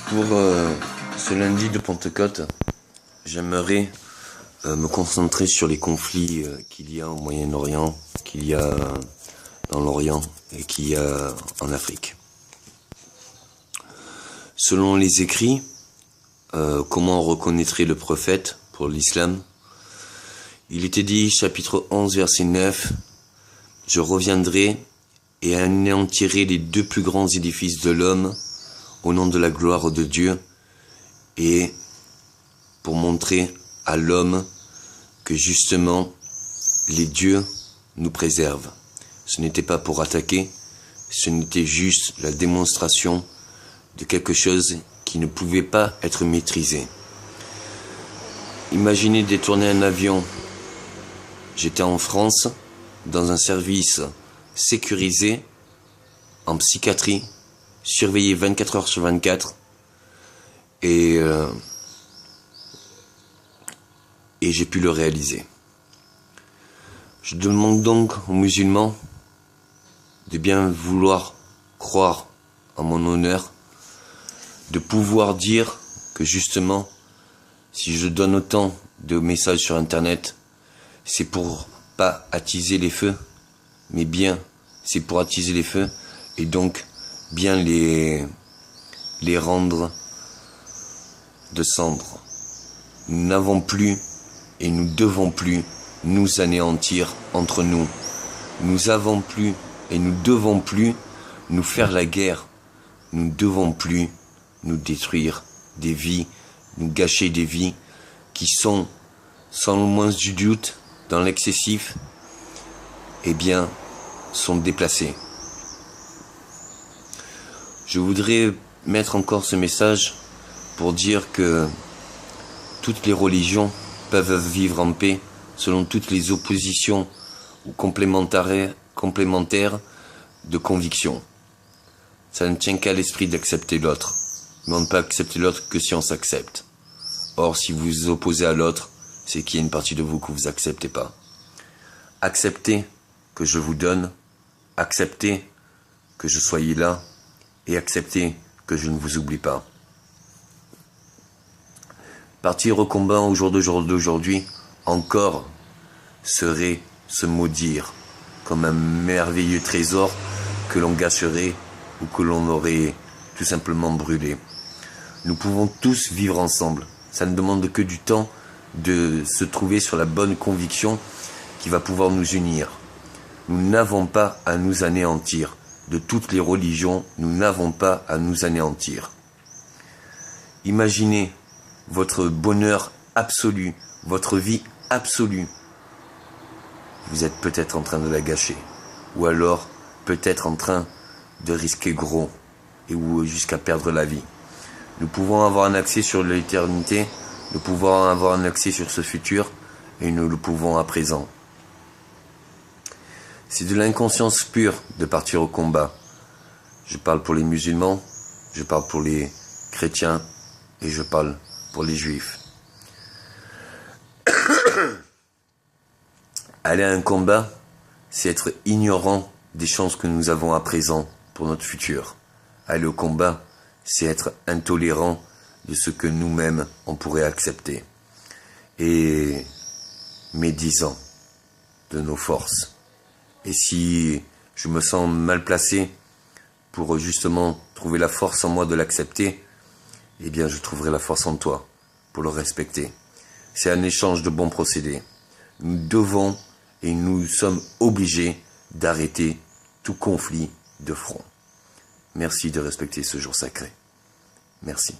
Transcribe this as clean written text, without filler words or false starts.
Pour ce lundi de Pentecôte, j'aimerais me concentrer sur les conflits qu'il y a au Moyen-Orient, qu'il y a dans l'Orient et qu'il y a en Afrique. Selon les écrits, comment on reconnaîtrait le prophète pour l'islam? Il était dit, chapitre 11, verset 9, « Je reviendrai et anéantirai les deux plus grands édifices de l'homme au nom de la gloire de Dieu et pour montrer à l'homme que justement les dieux nous préservent. » Ce n'était pas pour attaquer, ce n'était juste la démonstration de quelque chose qui ne pouvait pas être maîtrisé. Imaginez détourner un avion. J'étais en France, dans un service sécurisé, en psychiatrie, surveillé 24 heures sur 24, et j'ai pu le réaliser. Je demande donc aux musulmans de bien vouloir croire en mon honneur, de pouvoir dire que justement, si je donne autant de messages sur Internet, c'est pour pas attiser les feux, mais bien c'est pour attiser les feux et donc bien les rendre de cendres. Nous n'avons plus et nous devons plus nous anéantir entre nous. Nous avons plus et nous devons plus nous faire la guerre. Nous ne devons plus nous détruire des vies, nous gâcher des vies qui sont, sans le moins du doute, dans l'excessif, eh bien, sont déplacées. Je voudrais mettre encore ce message pour dire que toutes les religions peuvent vivre en paix selon toutes les oppositions ou complémentaires de conviction. Ça ne tient qu'à l'esprit d'accepter l'autre, mais on ne peut accepter l'autre que si on s'accepte. Or, si vous vous opposez à l'autre, c'est qu'il y a une partie de vous que vous acceptez pas. Acceptez que je vous donne, acceptez que je soyez là, et acceptez que je ne vous oublie pas. Partir au combat au jour d'aujourd'hui, encore, serait se maudire comme un merveilleux trésor que l'on gâcherait ou que l'on aurait tout simplement brûlé. Nous pouvons tous vivre ensemble. Ça ne demande que du temps de se trouver sur la bonne conviction qui va pouvoir nous unir. Nous n'avons pas à nous anéantir. De toutes les religions, nous n'avons pas à nous anéantir. Imaginez votre bonheur absolu, votre vie absolue. Vous êtes peut-être en train de la gâcher. Ou alors, peut-être en train de risquer gros, et ou jusqu'à perdre la vie. Nous pouvons avoir un accès sur l'éternité, nous pouvons avoir un accès sur ce futur, et nous le pouvons à présent. C'est de l'inconscience pure de partir au combat. Je parle pour les musulmans, je parle pour les chrétiens, et je parle pour les juifs. Aller à un combat, c'est être ignorant des chances que nous avons à présent pour notre futur. Aller au combat, c'est être intolérant de ce que nous-mêmes on pourrait accepter. Et médisant de nos forces. Et si je me sens mal placé pour justement trouver la force en moi de l'accepter, eh bien je trouverai la force en toi pour le respecter. C'est un échange de bons procédés. Nous devons et nous sommes obligés d'arrêter tout conflit de front. Merci de respecter ce jour sacré. Merci.